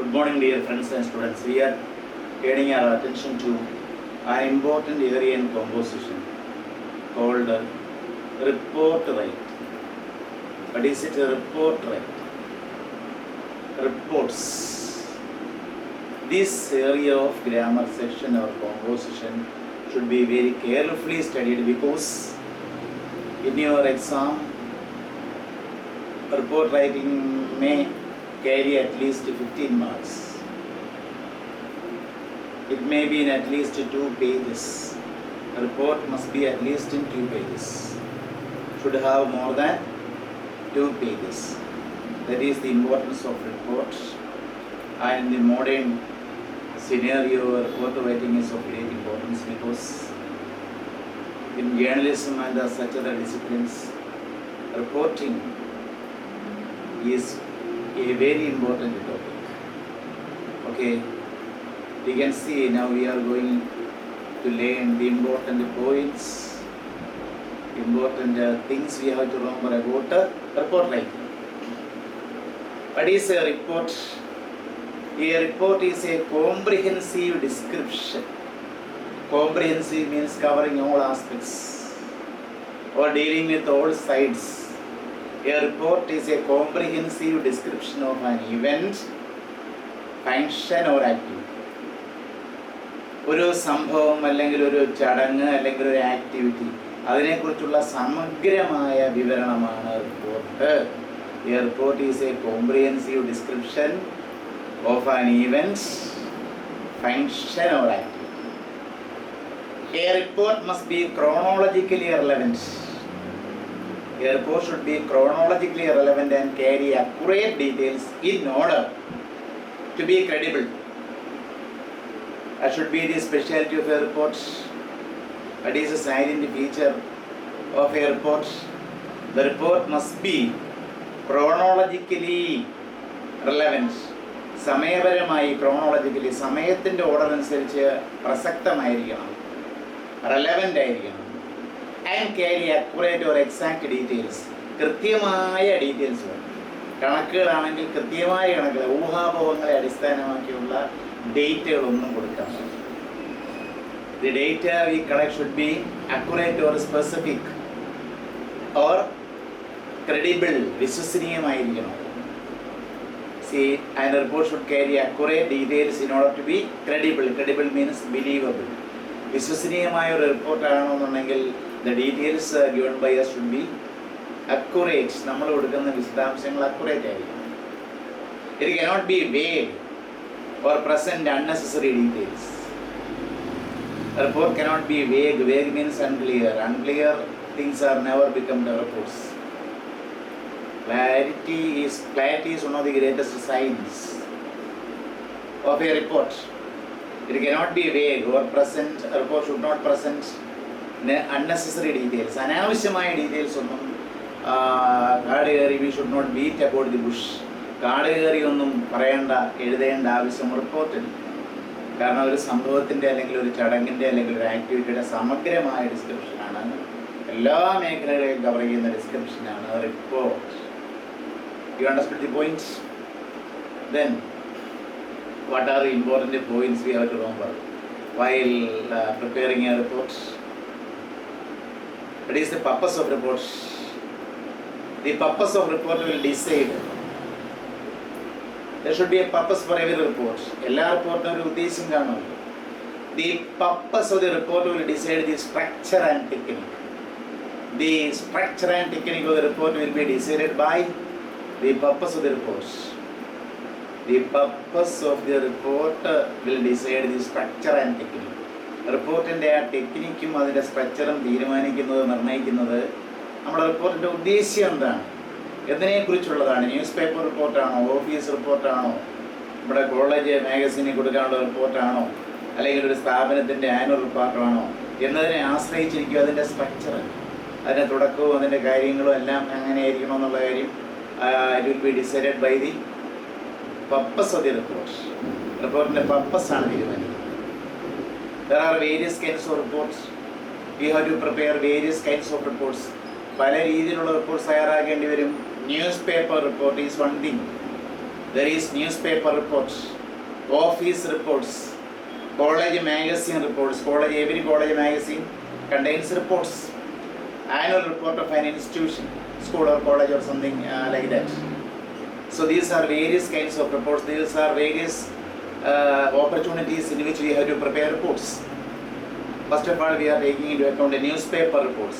Good morning, dear friends and students. We are turning our attention to an important area in composition called report right. What is it? Report right. Reports. This area of grammar section or composition should be very carefully studied because in your exam, report writing may carry at least 15 marks. It may be in at least 2 pages. A report must be at least in 2 pages. Should have more than 2 pages. That is the importance of report. And in the modern scenario, report writing is of great importance because in journalism and such other disciplines, reporting is a very important topic. Okay, we can see now we are going to learn the important points, important things we have to remember about report writing. What is a report? A report is a comprehensive description. Comprehensive means covering all aspects or dealing with all sides. A report is a comprehensive description of an event, function or activity. ഒരു സംഭവം അല്ലെങ്കിൽ ഒരു ചടങ്ങ് അല്ലെങ്കിൽ ഒരു activity അതിനെക്കുറിച്ചുള്ള സമഗ്രമായ വിവരണമാണ് report. A report is a comprehensive description of an event, function or activity. A report must be chronologically relevant. A report should be chronologically relevant and carry accurate details in order to be credible. That should be the specialty of a report. That is a silent feature of a report. The report must be chronologically relevant. സമയപരമായി chronologically സമയത്തിൻ്റെ order അനുസരിച്ച് പ്രസക്തമായിരിക്കണം, relevant ആയിരിക്കണം. And carry accurate or exact details. കൃത്യമായ details വേണം. കണക്കുകളാണെങ്കിൽ കൃത്യമായ കണക്കുകൾ, ഊഹാപോഹങ്ങളെ അടിസ്ഥാനമാക്കിയുള്ള ഡേറ്റകളൊന്നും കൊടുക്കാൻ പറ്റില്ല. The data we collect should be accurate or specific or credible. വിശ്വസനീയമായിരിക്കണം. See, and the report should carry accurate details in order to be credible. Credible means believable. വിശ്വസനീയമായ ഒരു റിപ്പോർട്ടാണെന്നുണ്ടെങ്കിൽ the details given by us should be accurate. നമ്മൾ കൊടുക്കുന്ന വിശദാംശങ്ങൾ accurate ആയിരിക്കണം. It cannot be vague or present unnecessary details. A report cannot be vague. Vague means unclear. Unclear things are never become the reports. Clarity is one of the greatest signs of a report. It cannot be vague or present. A report should not present unnecessary details. അനാവശ്യമായ details ഒന്നും കാട് കയറി we should not beat about the bush. കാട് കയറി ഒന്നും പറയേണ്ട, എഴുതേണ്ട ആവശ്യം റിപ്പോർട്ടില്ല. കാരണം ഒരു സംഭവത്തിൻ്റെ അല്ലെങ്കിൽ ഒരു ചടങ്ങിൻ്റെ അല്ലെങ്കിൽ ഒരു ആക്ടിവിറ്റിയുടെ സമഗ്രമായ ഡിസ്ക്രിപ്ഷനാണ്, എല്ലാ മേഖലകളെയും കവർ ചെയ്യുന്ന ഡിസ്ക്രിപ്ഷനാണ് report. You understood the points? Then, what are the important points we have to remember while preparing a report? What is the purpose of report? The purpose of report will decide. There should be a purpose for every report. എല്ലാ റിപ്പോർട്ടിനും ഒരു ഉദ്ദേശം കാണുമല്ലോ. The purpose of the report will decide the structure and technique. The structure and technique of the report will be decided by the purpose of the report. The purpose of the report will decide the structure and technique. റിപ്പോർട്ടിൻ്റെ ആ ടെക്നിക്കും അതിൻ്റെ സ്ട്രക്ചറും തീരുമാനിക്കുന്നത്, നിർണ്ണയിക്കുന്നത് നമ്മുടെ റിപ്പോർട്ടിൻ്റെ ഉദ്ദേശ്യം എന്താണ്, എന്നതിനെക്കുറിച്ചുള്ളതാണ്. News paper റിപ്പോർട്ടാണോ, office റിപ്പോർട്ടാണോ, നമ്മുടെ കോളേജ് മാഗസീനിൽ കൊടുക്കാനുള്ള റിപ്പോർട്ടാണോ, അല്ലെങ്കിൽ ഒരു സ്ഥാപനത്തിൻ്റെ ആനുവൽ റിപ്പോർട്ടാണോ എന്നതിനെ ആശ്രയിച്ചിരിക്കും അതിൻ്റെ സ്ട്രക്ചർ. അതിൻ്റെ തുടക്കവും അതിൻ്റെ കാര്യങ്ങളും എല്ലാം എങ്ങനെയായിരിക്കണം എന്നുള്ള കാര്യം it will be decided by the purpose of the report. റിപ്പോർട്ടിൻ്റെ പർപ്പസാണ് തീരുമാനിക്കുന്നത്. There are various kinds of reports. We have to prepare various kinds of reports. പല രീതിയിലുള്ള റിപ്പോർട്ട്സ് തയ്യാറാക്കേണ്ടി വരും. News paper report is one thing. There is newspaper reports, office reports, college magazine reports. Every college magazine contains reports. Annual report of an institution, school or college or something like that. So these are various kinds of reports. These are various opportunities in which we have to prepare reports. First of all, we are taking into account the newspaper reports.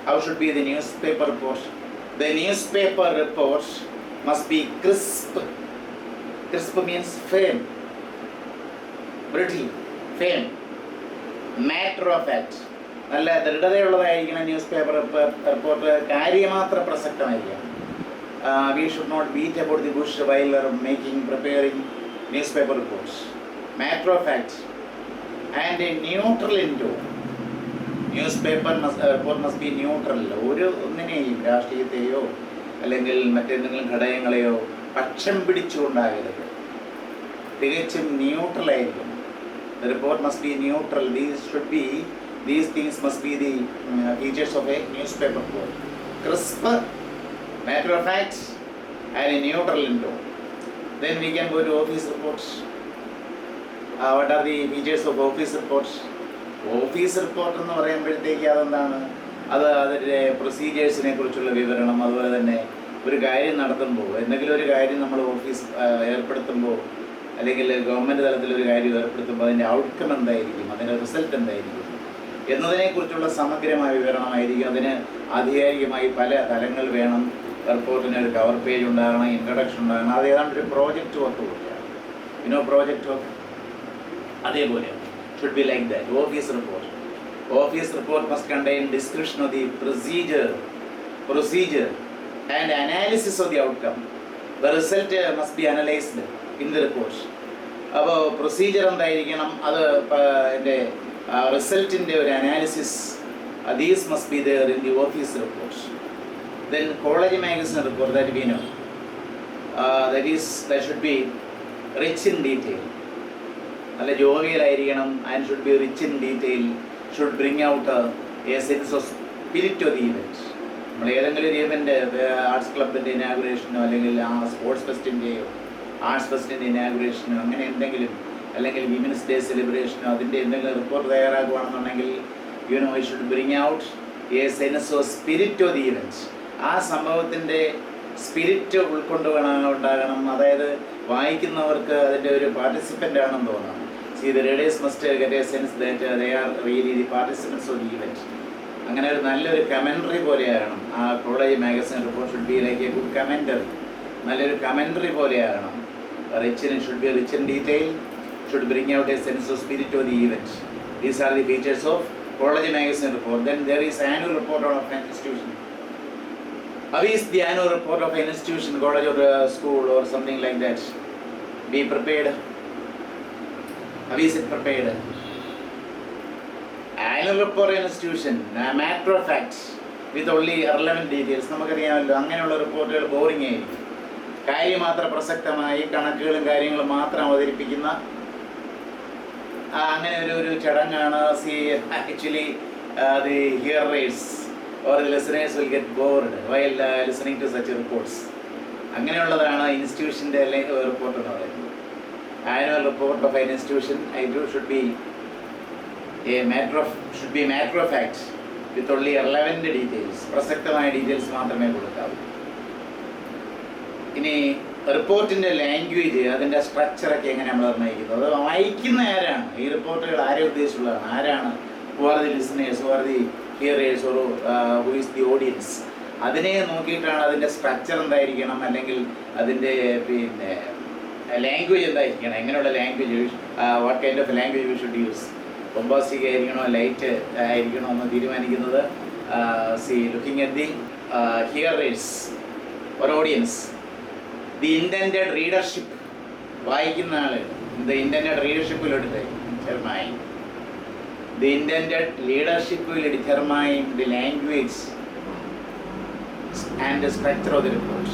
How should be the newspaper report? The newspaper report must be crisp. Crisp means firm, brittle, firm, matter of fact. നല്ല ദൃഢതയുള്ളതായിരിക്കണം newspaper report. കാര്യമാത്ര പ്രസക്തമായിരിക്കണം. We should not beat about the bush while preparing newspaper reports. Matter of fact and a neutral in tone. Newspaper report must be neutral. ഒരു ഒന്നിനെയും രാഷ്ട്രീയത്തെയോ അല്ലെങ്കിൽ മറ്റെന്തെങ്കിലും ഘടകങ്ങളെയോ പക്ഷം പിടിച്ചുകൊണ്ടാകരുത്. തികച്ചും ന്യൂട്രൽ ആയിരിക്കും. The report must be neutral. These things must be the features of a newspaper report. Crisp, matter of fact, and a neutral in tone. Then we can go to office reports. What are the features of office reports? Office report എന്ന് പറയുമ്പോഴത്തേക്ക് അതെന്താണ്? അതിൻ്റെ പ്രൊസീജിയേഴ്സിനെ കുറിച്ചുള്ള വിവരണം. അതുപോലെ തന്നെ ഒരു കാര്യം നടത്തുമ്പോൾ, എന്തെങ്കിലും ഒരു കാര്യം നമ്മൾ ഓഫീസ് ഏർപ്പെടുത്തുമ്പോൾ അല്ലെങ്കിൽ ഗവൺമെൻറ് തലത്തിലൊരു കാര്യം ഏർപ്പെടുത്തുമ്പോൾ അതിൻ്റെ ഔട്ട്കം എന്തായിരിക്കും, അതിൻ്റെ റിസൾട്ട് എന്തായിരിക്കും എന്നതിനെക്കുറിച്ചുള്ള സമഗ്രമായ വിവരണമായിരിക്കും. അതിന് ആധികാരികമായി പല തലങ്ങൾ വേണം. റിപ്പോർട്ടിന് ഒരു കവർ പേജ് ഉണ്ടാകണം, ഇൻട്രഡക്ഷൻ ഉണ്ടാകണം. അത് ഏതാണ്ട് ഒരു പ്രോജക്റ്റ് വർക്ക് പോലെയാണ്. പ്രോജക്റ്റ് വർക്ക് അതേപോലെ should be like that. Office report must contain description of the procedure and analysis of the outcome. The result must be analyzed in the report. അപ്പോൾ procedure എന്തായിരിക്കണം, അത് എൻ്റെ റിസൾട്ടിൻ്റെ ഒരു analysis, these must be there in the office report. Then college magazine report that we know, that should be rich in detail. നല്ല ജോവിയലായിരിക്കണം. And should be rich in detail. Should bring out a sense of spirit of the event. നമ്മൾ ഏതെങ്കിലും ഒരു event, arts ക്ലബിൻ്റെ ഇനാഗുറേഷനോ അല്ലെങ്കിൽ ആ sports ഫെസ്റ്റിൻ്റെയോ arts ഫെസ്റ്റിൻ്റെ ഇനാഗുറേഷനോ അങ്ങനെ എന്തെങ്കിലും, അല്ലെങ്കിൽ വിമൻസ് ഡേ സെലിബ്രേഷനോ അതിൻ്റെ എന്തെങ്കിലും റിപ്പോർട്ട് തയ്യാറാക്കുകയാണെന്നുണ്ടെങ്കിൽ I should bring out a sense of spirit of the event. ആ സംഭവത്തിൻ്റെ സ്പിരിറ്റ് ഉണ്ടാകണം. അതായത് വായിക്കുന്നവർക്ക് അതിൻ്റെ ഒരു പാർട്ടിസിപ്പൻ്റ് ആണെന്ന് തോന്നണം. See, the readers must get a sense that they are really the participants of the event. അങ്ങനെ ഒരു നല്ലൊരു കമൻട്രി പോലെയാകണം. ആ college magazine report should be like a good commentary. നല്ലൊരു കമൻട്രി പോലെയാകണം. Should be rich in detail, should bring out a sense of spirit of the event. These are the features of college magazine report. Then there is annual report of an institution. How is the annual report of an institution, college or school or something like that? Be prepared. How is it prepared? Annual report of an institution, matter of fact, with only relevant details. നമുക്കറിയാമല്ലോ, അങ്ങനെയുള്ള റിപ്പോർട്ടുകൾ boring ആയിരിക്കും. കാര്യമാത്ര പ്രസക്തമായി കണക്കുകളും കാര്യങ്ങളും മാത്രം അവതരിപ്പിക്കുന്ന അങ്ങനെ ഒരു ചടങ്ങാണ്. Actually the hearers or the listeners will get bored while listening to such reports. അങ്ങനെയുള്ളതാണ് ഇൻസ്റ്റിറ്റ്യൂഷൻ്റെ റിപ്പോർട്ട് എന്ന് പറയുന്നത്. Annual report of an institution should be matter of fact with only relevant details. പ്രസക്തമായ ഡീറ്റെയിൽസ് മാത്രമേ കൊടുക്കാവൂ. ഇനി റിപ്പോർട്ടിൻ്റെ ലാംഗ്വേജ്, അതിൻ്റെ സ്ട്രക്ചറൊക്കെ എങ്ങനെ നമ്മൾ നിർണ്ണയിക്കുന്നത്, അത് വായിക്കുന്ന ആരാണ്, ഈ റിപ്പോർട്ടുകൾ ആരെ ഉദ്ദേശിച്ചുള്ളതാണ്, ആരാണ്, who are the listeners, who are the hearers, or who is the audience, അതിനെ നോക്കിയിട്ടാണ് അതിൻ്റെ സ്ട്രക്ചർ എന്തായിരിക്കണം, അല്ലെങ്കിൽ അതിൻ്റെ ലാംഗ്വേജ് എന്തായിരിക്കണം, എങ്ങനെയുള്ള language, what kind of language we should use, bombastic ആയിരിക്കണോ ലൈറ്റ് ആയിരിക്കണോ എന്ന് തീരുമാനിക്കുന്നത് looking at the hearers or audience. The intended readership, വായിക്കുന്ന ആൾ, the intended readership will determine. The intended leadership will determine the language and the structure of the report.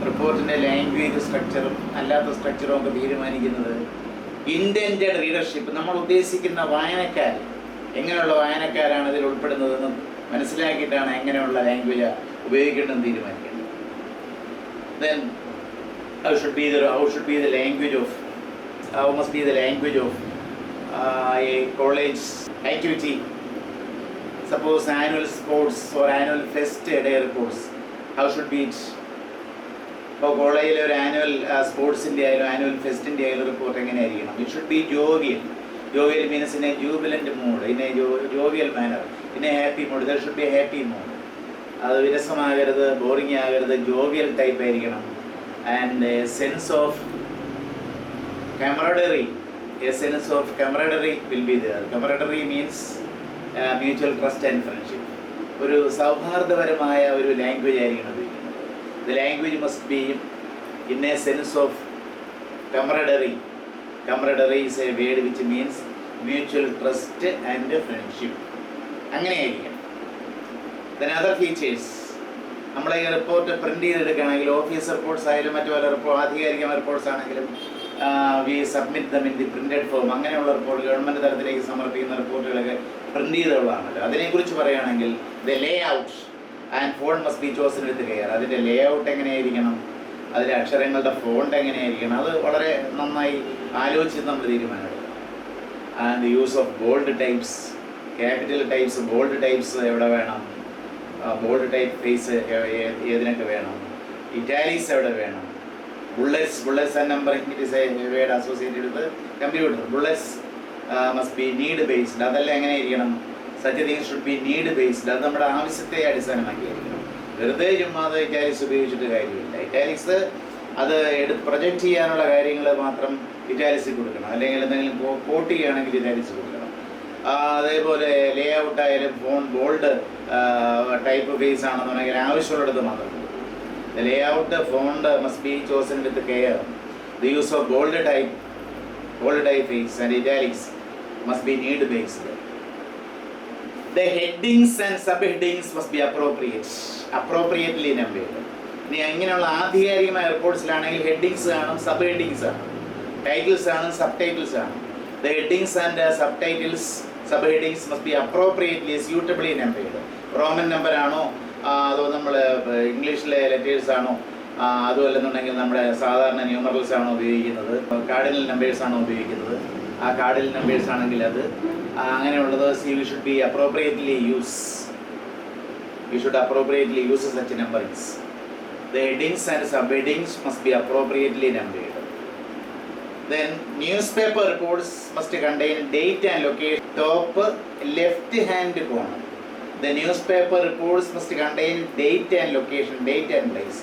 റിപ്പോർട്ടിൻ്റെ language സ്ട്രക്ചറും അല്ലാത്ത സ്ട്രക്ചറും ഒക്കെ തീരുമാനിക്കുന്നത് ഇൻറ്റൻഡഡ് റീഡർഷിപ്പ്, നമ്മൾ ഉദ്ദേശിക്കുന്ന വായനക്കാർ, എങ്ങനെയുള്ള വായനക്കാരാണ് ഇതിൽ ഉൾപ്പെടുന്നതെന്നും മനസ്സിലാക്കിയിട്ടാണ് എങ്ങനെയുള്ള ലാംഗ്വേജ് ഉപയോഗിക്കേണ്ടതെന്ന് തീരുമാനിക്കേണ്ടത്. Then how should be the language of how must be the language of a college activity. Suppose annual sports or annual fest day reports, how should be it? ഇപ്പോൾ കോളേജിലെ ഒരു ആനുവൽ സ്പോർട്സിൻ്റെ ആയാലും ആനുവൽ ഫെസ്റ്റിൻ്റെ ആയാലും report എങ്ങനെ ആയിരിക്കണം? It should be jovial. Jovial means in a jubilant mood, in a jovial manner, in a happy mood. There should be a happy mood. അത് വിരസമാകരുത്, boring ആകരുത്, ജോവിയൽ ടൈപ്പ് ആയിരിക്കണം. And a sense of camaraderie, a sense of camaraderie will be there. Camaraderie means mutual trust and friendship. ഒരു സൗഹാർദ്ദപരമായ ഒരു language ആയിരിക്കണം ഉപയോഗിക്കുന്നത്. The language must be in a sense of camaraderie. Camaraderie is a word which means mutual trust and friendship. അങ്ങനെയായിരിക്കണം. Then other features, നമ്മളെ ഈ report print ചെയ്തെടുക്കുകയാണെങ്കിൽ office reports ആയാലും മറ്റു പല ആധികാരികമായ റിപ്പോർട്ട്സ് ആണെങ്കിലും we submit them in the printed form. അങ്ങനെയുള്ള report government തലത്തിലേക്ക് സമർപ്പിക്കുന്ന റിപ്പോർട്ടുകളൊക്കെ പ്രിൻ്റ് ചെയ്തുള്ളതാണല്ലോ. അതിനെക്കുറിച്ച് പറയുകയാണെങ്കിൽ the layout and font must be chosen with care. അതിൻ്റെ ലേ ഔട്ട് എങ്ങനെയായിരിക്കണം, അതിലെ അക്ഷരങ്ങളുടെ ഫോണ്ട് എങ്ങനെയായിരിക്കണം, അത് വളരെ നന്നായി ആലോചിച്ച് നമ്മൾ തീരുമാനമെടുക്കണം. And use of bold types, capital types, bold types എവിടെ വേണം, ബോൾഡ് ടൈപ്പ് ഫേസ് ഏതിനൊക്കെ വേണം, ഇറ്റാലിക്സ് എവിടെ വേണം, bullets and numbering, it is a word associated with the computer. Bullets must be need based. അതെല്ലാം എങ്ങനെ ഇരിക്കണം? Such things should be need based. അത് നമ്മുടെ ആവശ്യത്തെ അടിസ്ഥാനമാക്കിയിരിക്കണം. വെറുതെ ചുമ്മാതെ ഇറ്റാലിക്സ് ഉപയോഗിച്ചിട്ട് കാര്യമില്ല. ഇറ്റാലിക്സ് അത് പ്രൊജക്റ്റ് ചെയ്യാനുള്ള കാര്യങ്ങൾ മാത്രം ഇറ്റാലിക്സ് കൊടുക്കണം, അല്ലെങ്കിൽ എന്തെങ്കിലും കോട്ട് ചെയ്യുകയാണെങ്കിൽ ഇറ്റാലിക്സ് കൊടുക്കണം. അതേപോലെ ലേ ഔട്ട് ആയാലും ഫോൺ ബോൾഡ് ടൈപ്പ് ഫേസ് ആണെന്നുണ്ടെങ്കിൽ ആവശ്യമുള്ളിടത്ത് മാത്രം. The layout, the font must be chosen with care. The use of bold typeface and italics must be need based. The headings and subheadings must be appropriately numbered. ഇനി അങ്ങനെയുള്ള ആധികാരികമായ റിപ്പോർട്ട്സിലാണെങ്കിൽ headings കാണും, sub headings ആണ്, titles ആണ്, sub titles ആണ്. The headings and subtitles, subheadings must be appropriately, suitably numbered. Roman number ആണോ, അതോ നമ്മൾ ഇംഗ്ലീഷിലെ ലെറ്റേഴ്സ് ആണോ, അതുമല്ലെന്നുണ്ടെങ്കിൽ നമ്മുടെ സാധാരണ ന്യൂമറൽസ് ആണോ ഉപയോഗിക്കുന്നത്, കാർഡിനൽ നമ്പേഴ്സ് ആണോ ഉപയോഗിക്കുന്നത്? ആ കാർഡിനൽ നമ്പേഴ്സ് ആണെങ്കിൽ അത് അങ്ങനെയുള്ളത് we should be appropriately use. We should appropriately use such numberings. The headings and sub headings must be appropriately numbered. Then newspaper reports must contain date and location. Top left hand corner. The newspaper reports must contain date and location, date and place.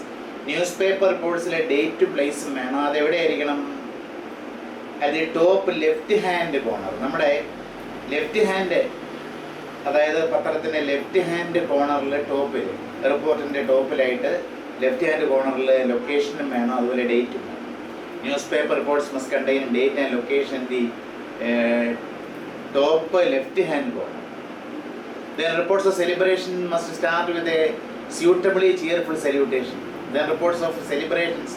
Newspaper reportsലെ date പ്ലേസും വേണം. അതെവിടെ ആയിരിക്കണം? അത് top left hand corner. നമ്മുടെ left hand, അതായത് പത്രത്തിൻ്റെ left hand കോർണറിൽ ടോപ്പിൽ, റിപ്പോർട്ടിൻ്റെ ടോപ്പിലായിട്ട് ലെഫ്റ്റ് ഹാൻഡ് കോർണറിൽ ലൊക്കേഷനും വേണം, അതുപോലെ ഡേറ്റും വേണം. Newspaper reports must contain date and location, the top left hand corner. Then reports of celebration must start with a suitably cheerful salutation. Then reports of celebrations,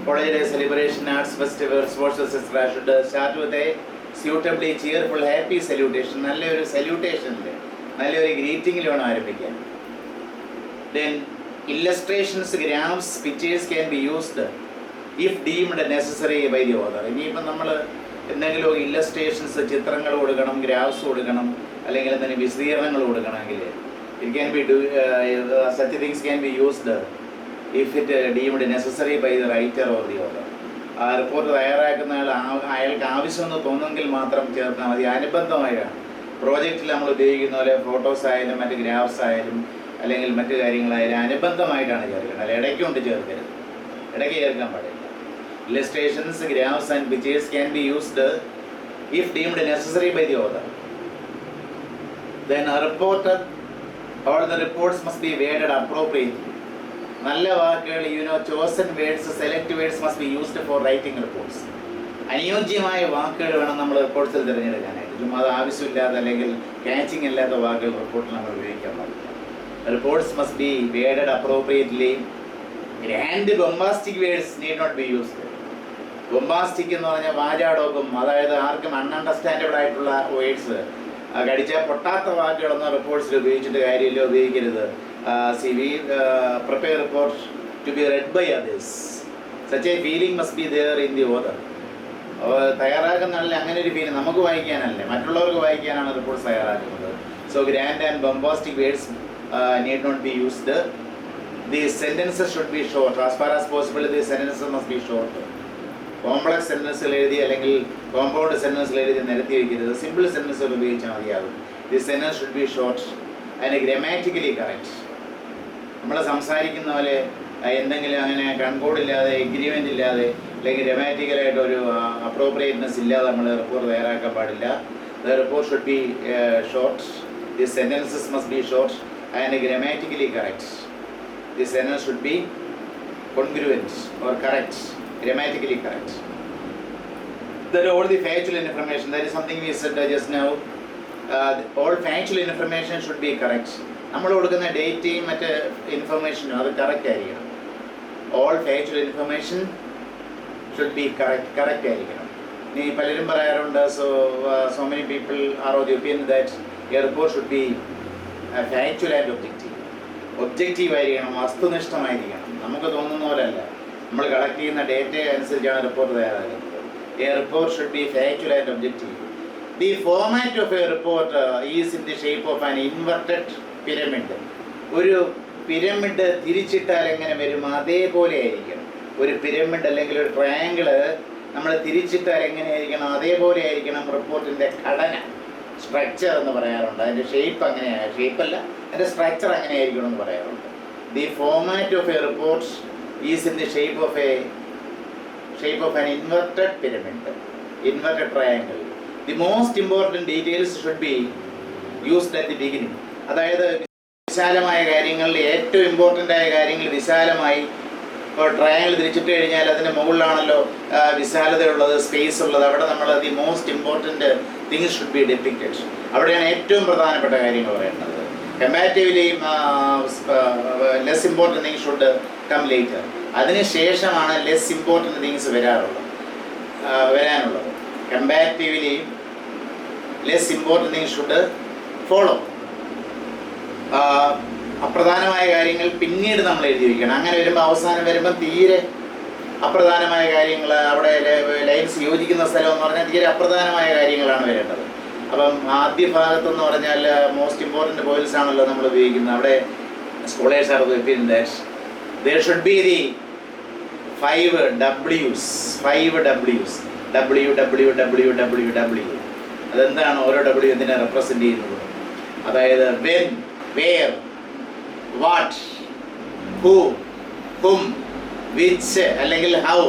holiday celebration, arts festival, sports etc. should start with a suitably cheerful happy salutation. നല്ലൊരു സല്യൂട്ടേഷനിൽ, നല്ലൊരു ഗ്രീറ്റിംഗിൽ വേണം ആരംഭിക്കാൻ. Then illustrations, grams, pictures can be used if deemed necessary by the author. ഇനിയിപ്പം നമ്മൾ എന്തെങ്കിലും illustrations, ചിത്രങ്ങൾ കൊടുക്കണം, graphs കൊടുക്കണം, അല്ലെങ്കിൽ എന്തെങ്കിലും വിശദീകരണങ്ങൾ കൊടുക്കണമെങ്കിൽ it can be such things can be used if it deemed necessary by the writer or the author. ആ റിപ്പോർട്ട് തയ്യാറാക്കുന്ന അയാൾക്ക് ആവശ്യമെന്ന് തോന്നുമെങ്കിൽ മാത്രം ചേർത്താൽ മതി. അനുബന്ധമായാണ് പ്രോജക്റ്റിൽ നമ്മൾ ഉപയോഗിക്കുന്ന പോലെ ഫോട്ടോസ് ആയാലും മറ്റ് ഗ്രാഫ്സ് ആയാലും അല്ലെങ്കിൽ മറ്റു കാര്യങ്ങളായാലും അനുബന്ധമായിട്ടാണ് ചേർക്കുന്നത്. അല്ല ഇടയ്ക്ക് കൊണ്ട് ചേർക്കരുത്, ഇടയ്ക്ക് ചേർക്കാൻ പാടില്ല. Illustrations, graphs and pictures can be used if deemed necessary by the author. Then a reporter, all the reports must be worded appropriately. നല്ല വാക്കുകൾ, chosen words, select words must be used for writing reports. അനുയോജ്യമായ വാക്കുകൾ വേണം നമ്മൾ റിപ്പോർട്ട്സിൽ തിരഞ്ഞെടുക്കാനായിട്ട്. ചുമ്മാ അത് ആവശ്യമില്ലാതെ അല്ലെങ്കിൽ ക്യാച്ചിങ് ഇല്ലാത്ത വാക്കുകൾ റിപ്പോർട്ടിൽ നമ്മൾ ഉപയോഗിക്കാൻ പാടില്ല. Reports must be worded appropriately. Grand bombastic words need not be used. ബൊംബാസ്റ്റിക് എന്ന് പറഞ്ഞാൽ വാചാടോപം, അതായത് ആർക്കും അൺഅണ്ടർസ്റ്റാൻഡബിൾ ആയിട്ടുള്ള വേർഡ്സ്, കടിച്ചാൽ പൊട്ടാത്ത വാക്കുകളൊന്നും റിപ്പോർട്ട്സിൽ ഉപയോഗിച്ചിട്ട് കാര്യമില്ല, ഉപയോഗിക്കരുത്. We prepare report to be read by others. Such a feeling must be there in the author. തയ്യാറാക്കുന്നതല്ല അങ്ങനെ ഒരു ഫീലിംഗ് നമുക്ക് വായിക്കാനല്ലേ, മറ്റുള്ളവർക്ക് വായിക്കാനാണ് റിപ്പോർട്ട്സ് തയ്യാറാക്കുന്നത്. So grand and bombastic words need not be used. These sentences should be short. As far as possible, these sentences must be short. Complex സെൻറ്റൻസുകൾ എഴുതി അല്ലെങ്കിൽ കോമ്പൗണ്ട് സെൻറ്റൻസുകൾ എഴുതി നിരത്തി വയ്ക്കരുത്. സിമ്പിൾ സെൻറ്റൻസുകൾ ഉപയോഗിച്ചാൽ മതിയാകും. The sentence should be short and grammatically correct. നമ്മൾ സംസാരിക്കുന്ന പോലെ എന്തെങ്കിലും അങ്ങനെ കൺകോഡില്ലാതെ എഗ്രിമെൻ്റ് ഇല്ലാതെ അല്ലെങ്കിൽ ഗ്രാമാറ്റിക്കലായിട്ട് ഒരു അപ്രോപ്രിയേറ്റ്നെസ് ഇല്ലാതെ നമ്മൾ റിപ്പോർട്ട് തയ്യാറാക്കാൻ പാടില്ല. The report should B short. The sentences must be short and grammatically correct. The sentence should be congruent or correct, grammatically correct. That all the factual information, that is something we said just now, all factual information should be correct. നമ്മൾ കൊടുക്കുന്ന ഡേറ്റയും മറ്റ് ഇൻഫർമേഷനും അത് correct ആയിരിക്കണം. All factual information should be correct ആയിരിക്കണം. ഇനി പലരും പറയാറുണ്ട്, so many people are of the opinion that A report should B factual and objective ആയിരിക്കണം, വസ്തുനിഷ്ഠമായിരിക്കണം. നമുക്ക് തോന്നുന്ന പോലെയല്ല, നമ്മൾ കളക്ട് ചെയ്യുന്ന ഡേറ്റ അനുസരിച്ചാണ് റിപ്പോർട്ട് തയ്യാറാക്കുന്നത്. A report should B factual and objective. The format of A report is in the shape of an inverted pyramid. ഒരു pyramid തിരിച്ചിട്ടാൽ എങ്ങനെ വരും അതേപോലെ ആയിരിക്കണം. ഒരു പിരമിഡ് അല്ലെങ്കിൽ ഒരു ട്രയാങ്കിള് നമ്മൾ തിരിച്ചിട്ടാൽ എങ്ങനെയായിരിക്കണം അതേപോലെ ആയിരിക്കണം റിപ്പോർട്ടിൻ്റെ ഘടന, സ്ട്രക്ചർ എന്ന് പറയാറുണ്ട്. അതിൻ്റെ ഷേപ്പ് അങ്ങനെയാണ്, ഷേപ്പല്ല അതിൻ്റെ സ്ട്രക്ചർ അങ്ങനെയായിരിക്കണം എന്ന് പറയാറുണ്ട്. The format of A report is in the shape of an inverted pyramid, inverted triangle. The most important details should be used at the beginning. അതായത് വിശാലമായ കാര്യങ്ങളിൽ ഏറ്റവും ഇമ്പോർട്ടൻ്റ് ആയ കാര്യങ്ങൾ വിശാലമായി, ഇപ്പോൾ ട്രയാങ്കിൾ തിരിച്ചിട്ട് കഴിഞ്ഞാൽ അതിൻ്റെ മുകളിലാണല്ലോ വിശാലതയുള്ളത്, സ്പേസ് ഉള്ളത്. അവിടെ നമ്മൾ the most important things should be depicted. അവിടെയാണ് ഏറ്റവും പ്രധാനപ്പെട്ട കാര്യങ്ങൾ പറയുന്നത്. Comparatively less important things should come later. അതിനുശേഷമാണ് ലെസ് ഇമ്പോർട്ടൻറ്റ് തിങ്സ് വരാനുള്ളത്. Comparatively less important things should follow. അപ്രധാനമായ കാര്യങ്ങൾ പിന്നീട് നമ്മൾ എഴുതി വയ്ക്കണം. അങ്ങനെ വരുമ്പോൾ അവസാനം വരുമ്പം തീരെ അപ്രധാനമായ കാര്യങ്ങൾ, അവിടെ ലൈൻസ് യോജിക്കുന്ന സ്ഥലം എന്ന് പറഞ്ഞാൽ തീരെ അപ്രധാനമായ കാര്യങ്ങളാണ് വരേണ്ടത്. അപ്പം ആദ്യ ഭാഗത്തെന്ന് പറഞ്ഞാൽ മോസ്റ്റ് ഇമ്പോർട്ടൻറ്റ് പോയിന്റ്സ് ആണല്ലോ നമ്മൾ ഉപയോഗിക്കുന്നത്. അവിടെ scholars R opinion that there should be the 5 W's. W. അതെന്താണ് ഓരോ W എന്തിനെ റെപ്രസെൻ്റ് ചെയ്യുന്നത്? അതായത് when, where, what, who, whom, which അല്ലെങ്കിൽ how,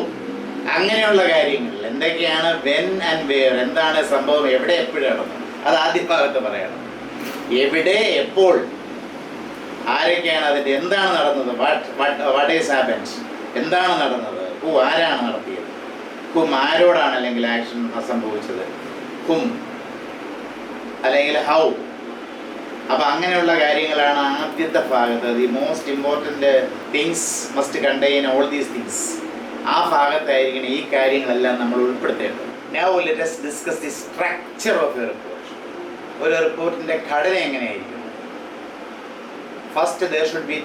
അങ്ങനെയുള്ള കാര്യങ്ങൾ. എന്തൊക്കെയാണ് when and where, എന്താണ് സംഭവം, എവിടെ എപ്പോഴാണ്, അത് ആദ്യ ഭാഗത്ത് പറയണം. എവിടെ, എപ്പോൾ, ആരൊക്കെയാണ് അതിൻ്റെ, എന്താണ് നടന്നത്, what is happened, എന്താണ് നടന്നത്, who, ആരാണ് നടത്തിയത്, whom, ആരോടാണ് അല്ലെങ്കിൽ ആക്ഷൻ സംഭവിച്ചത്, whom അല്ലെങ്കിൽ how. അപ്പം അങ്ങനെയുള്ള കാര്യങ്ങളാണ് ആദ്യത്തെ ഭാഗത്ത്. The most important things must contain all these things. ആ ഭാഗത്തായിരിക്കണം ഈ കാര്യങ്ങളെല്ലാം നമ്മൾ ഉൾപ്പെടുത്തേണ്ടത്. Now let us discuss the structure of a report. ഒരു റിപ്പോർട്ടിൻ്റെ ഘടന എങ്ങനെയായിരിക്കും? First there should be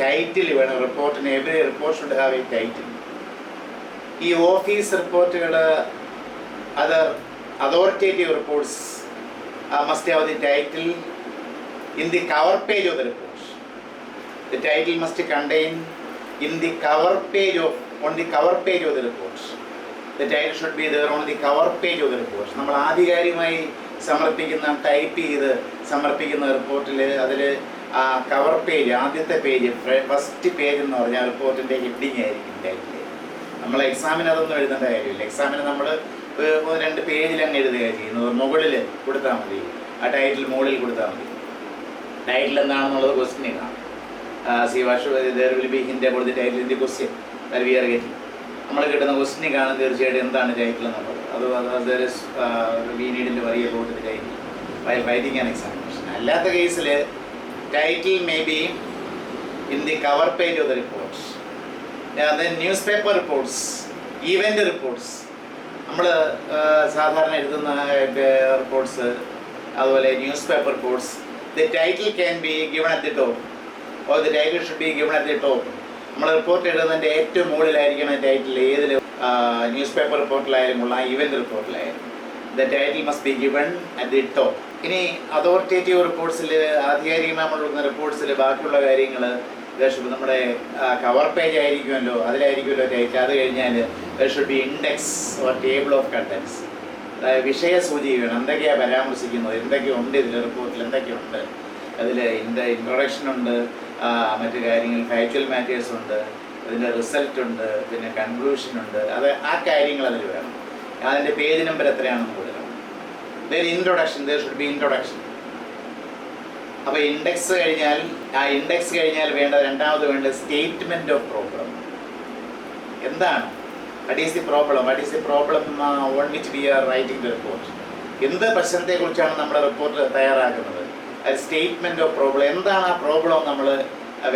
title വേണം റിപ്പോർട്ടിന്. Every report should have a title. ഈ ഓഫീസ് റിപ്പോർട്ടുകൾ, authoritative reports must have the title in the cover page of the report. The title must contain in the cover page on the cover page of the report. The title should be there on the cover page of the report. നമ്മൾ ആധികാരികമായി type ചെയ്ത് സമർപ്പിക്കുന്ന റിപ്പോർട്ടിൽ അതിൽ cover page, ആദ്യത്തെ page, first page എന്ന് പറഞ്ഞാൽ റിപ്പോർട്ടിൻ്റെ ഹെഡിങ് ആയിരിക്കും ടൈറ്റിൽ. നമ്മൾ എക്സാമിന് അതൊന്നും എഴുതേണ്ട കാര്യമില്ല. എക്സാമിന് നമ്മൾ 2 പേജിൽ അങ്ങ് എഴുതുക ചെയ്യുന്നത്. മുകളിൽ കൊടുത്താൽ മതി, ആ ടൈറ്റിൽ മുകളിൽ കൊടുത്താൽ മതി. ടൈറ്റിൽ എന്താണെന്നുള്ളത് ക്വസ്റ്റ്യൻ കാണും. there will be hint about the title in the question that we are getting. നമ്മൾ കിട്ടുന്ന ക്വസ്റ്റ്യൻ കാണും തീർച്ചയായിട്ടും എന്താണ് ടൈറ്റിൽ എന്നുള്ളത്. we need to worry about the title while writing an examination. അല്ലാത്ത കേസിൽ title may be in the cover page of the report. Then newspaper reports, event reports, നമ്മൾ സാധാരണ എഴുതുന്ന റിപ്പോർട്ട്സ്, അതുപോലെ news paper reports, the title can be given at the top, or the title should be given at the top. നമ്മൾ report എഴുതുന്നതിൻ്റെ ഏറ്റവും മുകളിലായിരിക്കണം title. ഏതിൽ newspaper റിപ്പോർട്ടിലായാലും കൊള്ളാം, ഇവൻറ്റ് റിപ്പോർട്ടിലായാലും the title must be given at the top. ഇനി authoritative റിപ്പോർട്ട്സിൽ, ആധികാരികമായി നമ്മൾ കൊടുക്കുന്ന റിപ്പോർട്ട്സിൽ ബാക്കിയുള്ള കാര്യങ്ങൾ നമ്മുടെ കവർ പേജ് ആയിരിക്കുമല്ലോ, അതിലായിരിക്കുമല്ലോ ടൈറ്റിൽ. അത് കഴിഞ്ഞാൽ there should be index or table of contents. വിഷയസൂചി വേണം, എന്തൊക്കെയാണ് പരാമർശിക്കുന്നത്, എന്തൊക്കെയുണ്ട് ഇതിൽ റിപ്പോർട്ടിൽ, എന്തൊക്കെയുണ്ട്. അതിൽ ഇൻട്രൊഡക്ഷൻ ഉണ്ട്, മറ്റു കാര്യങ്ങൾ ഫാക്ച്വൽ മാറ്റേഴ്സ് ഉണ്ട്, അതിൻ്റെ റിസൾട്ട് ഉണ്ട്, പിന്നെ കൺക്ലൂഷൻ ഉണ്ട്. അത് ആ കാര്യങ്ങൾ അതിൽ വേണം. അതിൻ്റെ പേജ് നമ്പർ എത്രയാണെന്ന് കൊടുക്കണം. Then introduction, there should B introduction. അപ്പോൾ ഇൻഡെക്സ് കഴിഞ്ഞാൽ രണ്ടാമത് വേണ്ടത് സ്റ്റേറ്റ്മെൻറ്റ് ഓഫ് പ്രോബ്ലം. എന്താണ്, what is the problem on which we are writing the report. എന്ത് പ്രശ്നത്തെക്കുറിച്ചാണ് നമ്മുടെ റിപ്പോർട്ട് തയ്യാറാക്കുന്നത്, അത് സ്റ്റേറ്റ്മെൻറ്റ് ഓഫ് പ്രോബ്ലം. എന്താണ് ആ പ്രോബ്ലം നമ്മൾ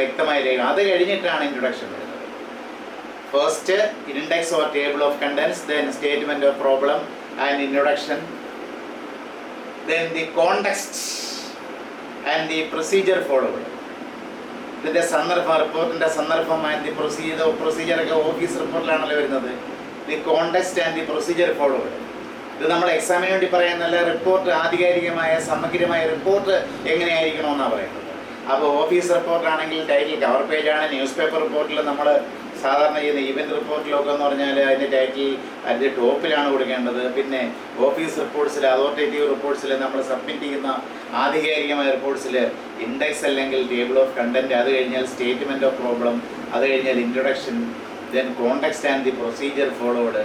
വ്യക്തമായി രേഖ. അത് കഴിഞ്ഞിട്ടാണ് ഇൻട്രൊഡക്ഷൻ വരുന്നത്. First index or table of contents, then statement of problem and introduction, then the context and the procedure followed. ഇതിൻ്റെ സന്ദർഭം, റിപ്പോർട്ടിൻ്റെ സന്ദർഭം ആൻഡ് ദി പ്രൊസീജിയറൊക്കെ ഓഫീസ് റിപ്പോർട്ടിലാണല്ലോ വരുന്നത്. The context and the procedure followed. ഇത് നമ്മൾ എക്സാമിന് വേണ്ടി പറയുന്നല്ല, റിപ്പോർട്ട് ആധികാരികമായ സമഗ്രമായ റിപ്പോർട്ട് എങ്ങനെയായിരിക്കണമെന്നാണ് പറയുന്നത്. അപ്പോൾ ഓഫീസ് റിപ്പോർട്ടാണെങ്കിൽ ടൈറ്റിൽ കവർ പേജാണ്. ന്യൂസ് പേപ്പർ റിപ്പോർട്ടിൽ നമ്മൾ സാധാരണ ചെയ്യുന്ന ഇവൻറ്റ് റിപ്പോർട്ടിലൊക്കെ എന്ന് പറഞ്ഞാൽ അതിൻ്റെ ടൈറ്റിൽ അതിൻ്റെ ടോപ്പിലാണ് കൊടുക്കേണ്ടത്. പിന്നെ ഓഫീസ് റിപ്പോർട്ട്സിൽ, അതോറിറ്റേറ്റീവ് റിപ്പോർട്ട്സിൽ നമ്മൾ സബ്മിറ്റ് ചെയ്യുന്ന ആധികാരികമായ റിപ്പോർട്ട്സിൽ ഇൻഡെക്സ് അല്ലെങ്കിൽ ടേബിൾ ഓഫ് കണ്ടൻറ്റ്, അത് കഴിഞ്ഞാൽ സ്റ്റേറ്റ്മെൻറ്റ് ഓഫ് പ്രോബ്ലം, അത് കഴിഞ്ഞാൽ introduction, then context and the procedure followed,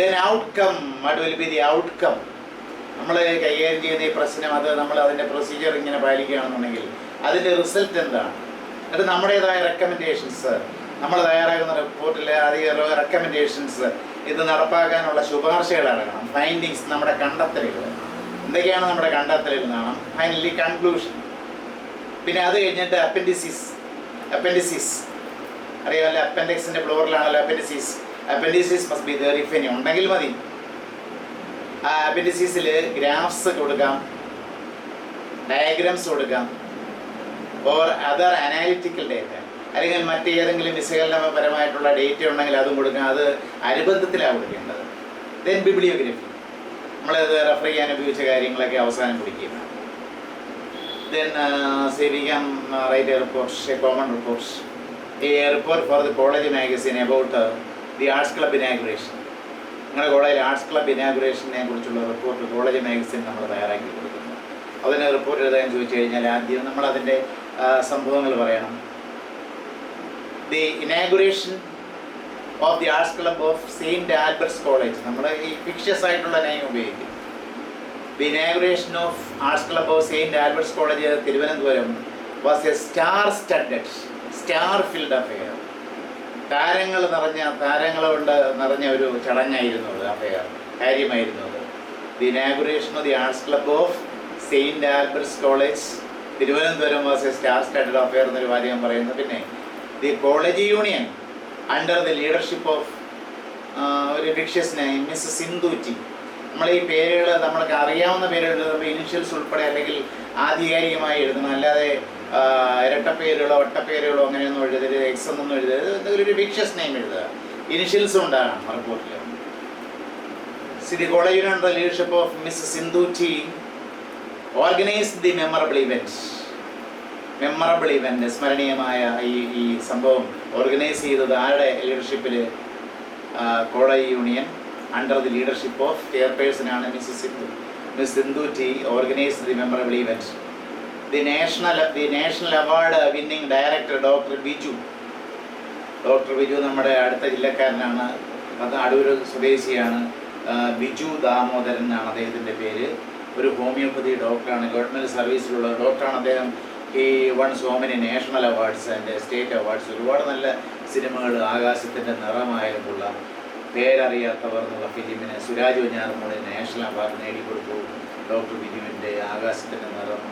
then outcome. What will be the outcome. നമ്മൾ കൈകാര്യം ചെയ്യുന്ന ഈ പ്രശ്നം, അത് നമ്മൾ അതിൻ്റെ പ്രൊസീജിയർ ഇങ്ങനെ പാലിക്കുകയാണെന്നുണ്ടെങ്കിൽ അതിൻ്റെ റിസൾട്ട് എന്താണ്. അത് നമ്മുടേതായ റെക്കമെൻഡേഷൻസ്, നമ്മൾ തയ്യാറാക്കുന്ന റിപ്പോർട്ടിലെ അധികം റെക്കമെൻഡേഷൻസ്, ഇത് നടപ്പാക്കാനുള്ള ശുപാർശകൾ അടങ്ങണം. ഫൈൻഡിങ്സ്, നമ്മുടെ കണ്ടെത്തലുകൾ എന്തൊക്കെയാണ്, നമ്മുടെ കണ്ടെത്തലുകൾ കാണാം. Finally conclusion. പിന്നെ അത് കഴിഞ്ഞിട്ട് അപ്പൻഡിസിസ് അറിയാമല്ലോ, അപ്പൻഡിക്സിൻ്റെ ഫ്ലോറിലാണല്ലോ appendices must be there if any ഉണ്ടെങ്കിൽ മതി. ആ അപ്പൻഡിസിസിൽ ഗ്രാഫ്സ് കൊടുക്കാം, ഡയഗ്രാംസ് കൊടുക്കാം, ഓർ അതർ അനാലിറ്റിക്കൽ ഡേറ്റ, അല്ലെങ്കിൽ മറ്റേതെങ്കിലും വിശകലനപരമായിട്ടുള്ള ഡേറ്റ ഉണ്ടെങ്കിൽ അതും കൊടുക്കാം. അത് അനുബന്ധത്തിലാണ് കൊടുക്കേണ്ടത്. ദെൻ ബിബ്ലിയോഗ്രഫി, നമ്മളത് റെഫർ ചെയ്യാൻ ഉപയോഗിച്ച കാര്യങ്ങളൊക്കെ അവസാനം കൊടുക്കുക. Then we can write a report, a common report, a report for the college magazine about the arts club inauguration. നിങ്ങളുടെ കോളേജിൽ ആർട്സ് ക്ലബ് ഇനാഗുറേഷനെ കുറിച്ചുള്ള റിപ്പോർട്ട് കോളേജ് മാഗസിൻ നമ്മൾ തയ്യാറാക്കി കൊടുക്കുന്നു. അതിന് റിപ്പോർട്ട് എഴുതാൻ ചോദിച്ചു കഴിഞ്ഞാൽ ആദ്യം നമ്മൾ അതിൻ്റെ സംഭവങ്ങൾ പറയണം. The inauguration of the arts club of saint Albert's college, നമ്മൾ ഈ ഫിക്ഷ്യസ് ആയിട്ടുള്ള നെയിം ഉപയോഗിക്കും. The inauguration of arts club of saint Albert's college Thiruvananthapuram was A star filled affair. താരങ്ങൾ കൊണ്ട് നിറഞ്ഞ ഒരു ചടങ്ങായിരുന്നു അത്, അഫെയർ കാര്യമായിരുന്നു അത്. The inauguration of the arts club of saint Albert's college Thiruvananthapuram was A star studded affair എന്നൊരു വാചകം പറയുന്നു. പിന്നെ the college union under the leadership of ഒരു ഫിക്ഷ്യസ് നെയിം മിസ് സിന്ധു ടി. നമ്മൾ ഈ പേരുകൾ നമ്മൾക്ക് അറിയാവുന്ന പേരുകൾ എഴുതുമ്പോൾ ഇനിഷ്യൽസ് ഉൾപ്പെടെ അല്ലെങ്കിൽ ആധികാരികമായി എഴുതണം, അല്ലാതെ ഇരട്ടപ്പേരുകളോ ഒട്ടപ്പേരുകളോ അങ്ങനെയൊന്നും എഴുതരുത്, എക്സ് എന്നൊന്നും എഴുതരുത്. എന്തെങ്കിലും ഒരു ഫിക്ഷ്യസ് നെയിം എഴുതുക, ഇനിഷ്യൽസും ഉണ്ടാകണം റിപ്പോർട്ടിൽ. The college union under the leadership of miss Sindhu T organised the memorable event, സ്മരണീയമായ ഈ സംഭവം ഓർഗനൈസ് ചെയ്തത് ആരുടെ ലീഡർഷിപ്പിൽ? College union under the leadership of ചെയർപേഴ്സണാണ് miss Sindhu T organised the memorable event. The national award winning director doctor Biju നമ്മുടെ അടുത്ത ജില്ലക്കാരനാണ്, അത് അടൂർ സ്വദേശിയാണ്. ബിജു ദാമോദരൻ എന്നാണ് അദ്ദേഹത്തിൻ്റെ പേര്. ഒരു ഹോമിയോപ്പതി ഡോക്ടറാണ്, ഗവൺമെൻറ് സർവീസിലുള്ള ഡോക്ടറാണ് അദ്ദേഹം. ഈ one so many national awards and state awards. ഒരുപാട് നല്ല സിനിമകൾ, ആകാശത്തിൻ്റെ നിറമായുള്ള, പേരറിയാത്തവർ എന്നുള്ള ഫിലിമിന് സുരാജ് വെഞ്ഞാറമൂട് നാഷണൽ അവാർഡ് നേടിക്കൊടുത്തു. ഡോക്ടർ ബിജുവിൻ്റെ ആകാശത്തിൻ്റെ നിറം,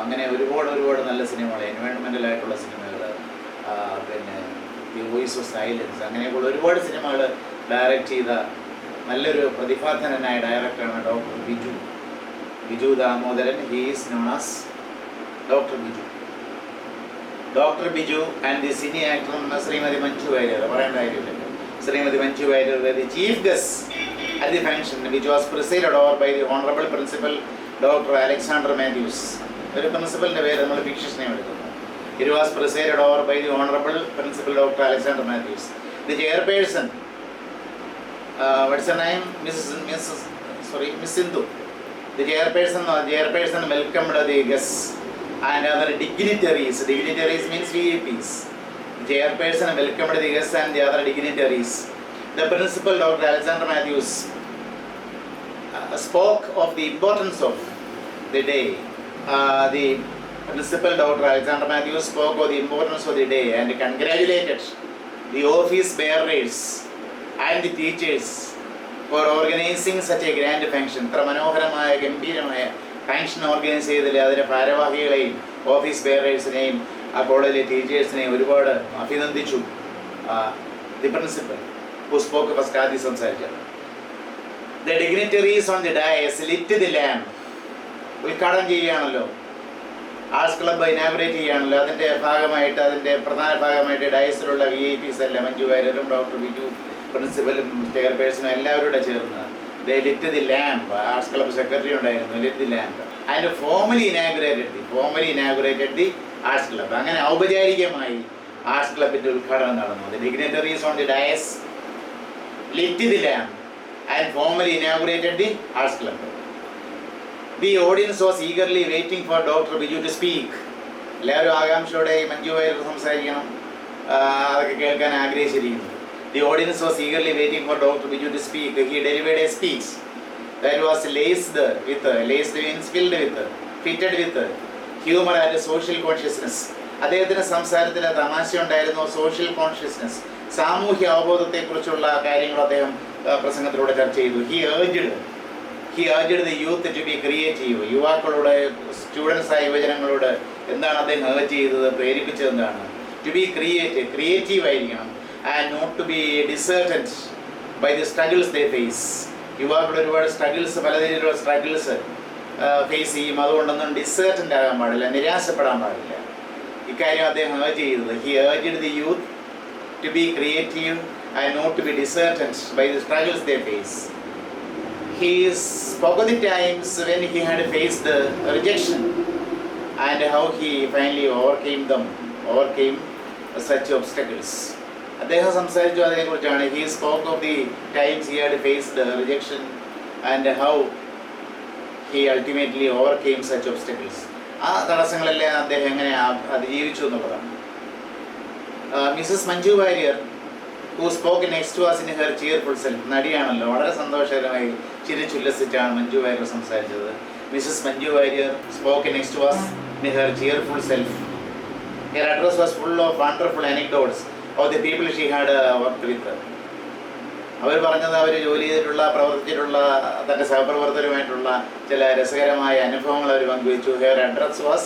അങ്ങനെ ഒരുപാട് നല്ല സിനിമകൾ, എൻവയോൺമെൻ്റലായിട്ടുള്ള സിനിമകൾ, പിന്നെ ദി വോയിസ് ഓഫ് സൈലൻസ്, അങ്ങനെയൊക്കെയുള്ള ഒരുപാട് സിനിമകൾ ഡയറക്റ്റ് ചെയ്ത നല്ലൊരു പ്രതിഭാധനനായ ഡയറക്ടറാണ് doctor Biju Damodaran. He is known as doctor Biju. Dr. Biju and the senior actor Srimati Manju Vaര്യar, Srimati Manju Vaര്യar were the chief guests at the function, which was presided over by the Honorable Principal Dr. Alexander Matthews. The principal name. It was presided over by the Honorable Principal Dr. Alexander Matthews. The chairperson, what's her name? Miss Sindhu. The chairperson welcomed the guests and other dignitaries. Dignitaries means VIPs. The chairperson welcomed the guests and the other dignitaries. The principal, Dr. Alexander Matthews, spoke of the importance of the day. The principal, Dr. Alexander Matthews, spoke of the importance of the day and congratulated the office bearers and the teachers for organizing such a grand function. ഇത്ര മനോഹരമായ ഗംഭീരമായ function organise ചെയ്തതിൽ അതിൻ്റെ ഭാരവാഹികളെയും office ബെയറേഴ്സിനെയും ആ കോളേജിലെ ടീച്ചേഴ്സിനെയും ഒരുപാട് അഭിനന്ദിച്ചു. The principal who spoke first ആദ്യം സംസാരിച്ചത്. The dignitaries on the dais lit the lamp. ഉദ്ഘാടനം ചെയ്യുകയാണല്ലോ, ആർട്സ് ക്ലബ്ബ് ഇനാഗുറേറ്റ് ചെയ്യുകയാണല്ലോ. അതിൻ്റെ ഭാഗമായിട്ട്, അതിൻ്റെ പ്രധാന ഭാഗമായിട്ട് ഡയസിലുള്ള VIPs എല്ലാം മഞ്ജു വാര്യരും ഡോക്ടർ ബിജു പ്രിൻസിപ്പലും ചെയർപേഴ്സണും എല്ലാവരും കൂടെ ചേർന്ന് lit the lamp, arts club secretary ഉണ്ടായിരുന്നു, lit the lamp and formally inaugurated the arts club. അങ്ങനെ ഔപചാരികമായി ആർട്സ് ക്ലബിൻ്റെ ഉദ്ഘാടനം നടന്നു. The dignitaries on the dais lit the lamp and formally inaugurated the arts club. The audience was eagerly waiting for Dr. Biju to speak. എല്ലാവരും ആകാംക്ഷയോടെ മഞ്ജു വാര്യർ സംസാരിക്കണം, അതൊക്കെ കേൾക്കാൻ ആഗ്രഹിച്ചിരിക്കുന്നു. The audience was eagerly waiting for Dr. Biju to speak. He delivered a speech that was laced means filled with, fitted with humor and social consciousness. അദ്ദേഹത്തിൻ്റെ സംസാരത്തിൽ തമാശ ഉണ്ടായിരുന്നു, social consciousness, സാമൂഹ്യ അവബോധത്തെക്കുറിച്ചുള്ള കാര്യങ്ങൾ അദ്ദേഹം പ്രസംഗത്തിലൂടെ ചർച്ച ചെയ്തു. He urged the youth to be creative. യുവാക്കളോട്, സ്റ്റുഡൻസായ യുവജനങ്ങളോട് എന്താണ് അദ്ദേഹം urge ചെയ്തത്, പ്രേരിപ്പിച്ചത് എന്താണ്? To be creative ആയിരിക്കണം, and not to be disheartened by the struggles they face. യുവാക്കൾ ഒരുപാട് സ്ട്രഗിൾസ്, പലതരത്തിലുള്ള സ്ട്രഗിൾസ് ഫേസ് ചെയ്യും. അതുകൊണ്ടൊന്നും ഡിസേർട്ടൻ്റ് ആകാൻ പാടില്ല, നിരാശപ്പെടാൻ പാടില്ല. ഇക്കാര്യം അദ്ദേഹം urge ചെയ്തത്. He urged the youth to be creative and not to be disheartened by the struggles they face. He spoke of the times when he had faced the rejection and how he finally overcame such obstacles. അദ്ദേഹം സംസാരിച്ചു അതിനെക്കുറിച്ചാണ്. He spoke of the times he had faced the rejection and how he ultimately overcame such obstacles. ആ തടസ്സങ്ങളെല്ലാം അദ്ദേഹം എങ്ങനെ അതിജീവിച്ചു എന്നുള്ളതാണ്. Mrs Manju Warrier, who spoke next to us in her cheerful self. നടിയാണല്ലോ, വളരെ സന്തോഷകരമായി ചിരിച്ചുല്ലസിച്ചാണ് മഞ്ജു വാര്യർ സംസാരിച്ചത്. Mrs Manju Warrier spoke next to us in her cheerful self. Her address was full of wonderful anecdotes of the people she had worked with. അവർ പറഞ്ഞത് അവർ ജോലി ചെയ്തിട്ടുള്ള, പ്രവർത്തിച്ചിട്ടുള്ള തൻ്റെ സഹപ്രവർത്തകരുമായിട്ടുള്ള ചില രസകരമായ അനുഭവങ്ങൾ അവർ പങ്കുവച്ചു. Her address was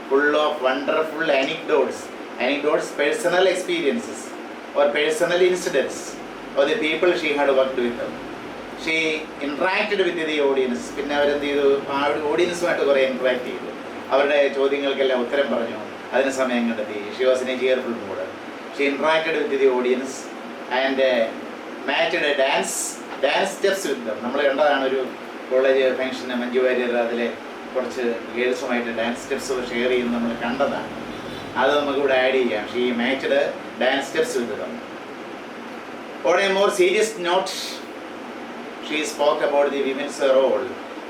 full of wonderful anecdotes, personal experiences or personal incidents of the people she had worked with. She interacted with the audience. പിന്നെ അവരെന്ത് ചെയ്തു, ആ ഓഡിയൻസുമായിട്ട് കുറേ ഇൻട്രാക്ട് ചെയ്തു, അവരുടെ ചോദ്യങ്ങൾക്കെല്ലാം ഉത്തരം പറഞ്ഞു, അതിന് സമയം കണ്ടെത്തി. She was in a cheerful mood. She interacted with the audience and matched dance steps with them. നമ്മൾ കണ്ടതാണ് ഒരു കോളേജ് ഫംഗ്ഷന് മഞ്ജു വാര്യർ അതിലെ കുറച്ച് ഗേൾസുമായിട്ട് ഡാൻസ് സ്റ്റെപ്സ് ഷെയർ ചെയ്യുന്നത് നമ്മൾ കണ്ടതാണ്. അത് നമുക്കിവിടെ ആഡ് ചെയ്യാം. She matched dance steps with them. On a more serious note, she spoke about the women's role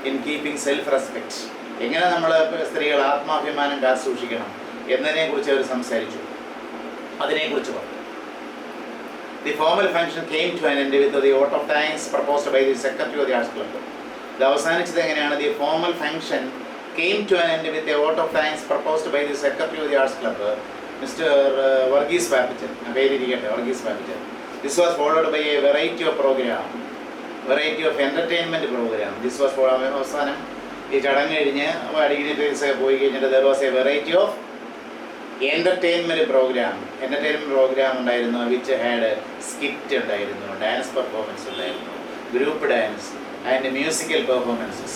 in keeping self-respect. എങ്ങനെ നമ്മൾ സ്ത്രീകൾ ആത്മാഭിമാനം കാത്തുസൂക്ഷിക്കണം എന്നതിനെക്കുറിച്ച് അവർ സംസാരിച്ചു, അതിനെക്കുറിച്ച് പറഞ്ഞു. The formal function came to an end with the vote of thanks proposed by the secretary of the Arts Club. ഇത് അവസാനിച്ചത് എങ്ങനെയാണ്? The formal function came to an end with a vote of thanks proposed by the secretary of the Arts Club, Mr. Varghese Papichal. This was followed by a variety of entertainment program. This was for അവസാനം ഈ ചടങ്ങ് കഴിഞ്ഞ് dignitaries പോയി കഴിഞ്ഞിട്ട് there was a variety of entertainment program ഉണ്ടായിരുന്നു, which had skit ഉണ്ടായിരുന്നു, dance performance ഉണ്ടായിരുന്നു, group dance and musical performances.